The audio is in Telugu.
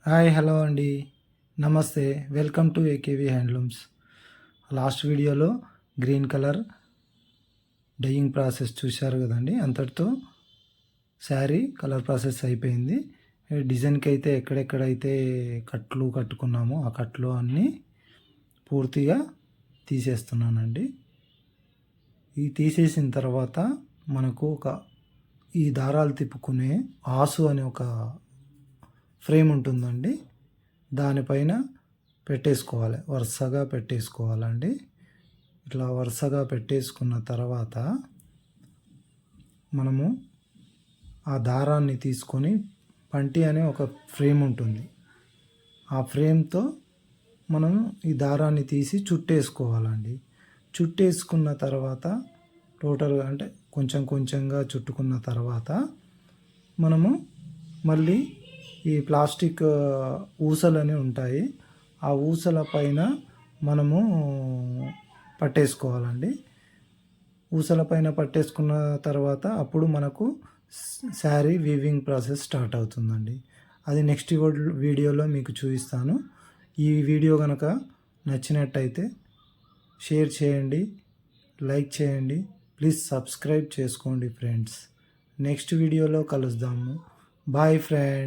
హాయ్ హలో అండి. నమస్తే. Welcome to AKV handlooms. Last వీడియోలో గ్రీన్ కలర్ డైయింగ్ ప్రాసెస్ చూశారు కదండి. అంతటితో శారీ కలర్ ప్రాసెస్ అయిపోయింది. డిజైన్కి అయితే ఎక్కడెక్కడైతే కట్లు కట్టుకున్నామో ఆ కట్లు అన్నీ పూర్తిగా తీసేస్తున్నానండి. ఈ తీసేసిన తర్వాత మనకు ఈ దారాలు తిప్పుకునే ఆసు అనే ఒక ఫ్రేమ్ ఉంటుందండి. దానిపైన పెట్టేసుకోవాలి, వరుసగా పెట్టేసుకోవాలండి. ఇట్లా వరుసగా పెట్టేసుకున్న తర్వాత మనము ఆ దారాన్ని తీసుకొని పంటి అనే ఒక ఫ్రేమ్ ఉంటుంది. ఆ ఫ్రేమ్తో మనం ఈ దారాన్ని తీసి చుట్టేసుకోవాలండి. చుట్టేసుకున్న తర్వాత టోటల్గా అంటే కొంచెం కొంచెంగా చుట్టుకున్న తర్వాత మనము మళ్ళీ ఈ ప్లాస్టిక్ ఊసలని ఉంటాయి. ఆ ఊసల పైన మనము పట్టేసుకోవాలండి. ఊసల పైన పట్టేసుకున్న తర్వాత అప్పుడు మనకు శారీ వీవింగ్ ప్రాసెస్ స్టార్ట్ అవుతుందండి. అది నెక్స్ట్ వీడియోలో మీకు చూపిస్తాను. ఈ వీడియో కనుక నచ్చినట్టయితే షేర్ చేయండి, లైక్ చేయండి, ప్లీజ్ సబ్స్క్రైబ్ చేసుకోండి ఫ్రెండ్స్. నెక్స్ట్ వీడియోలో కలుద్దాము. Bye friends.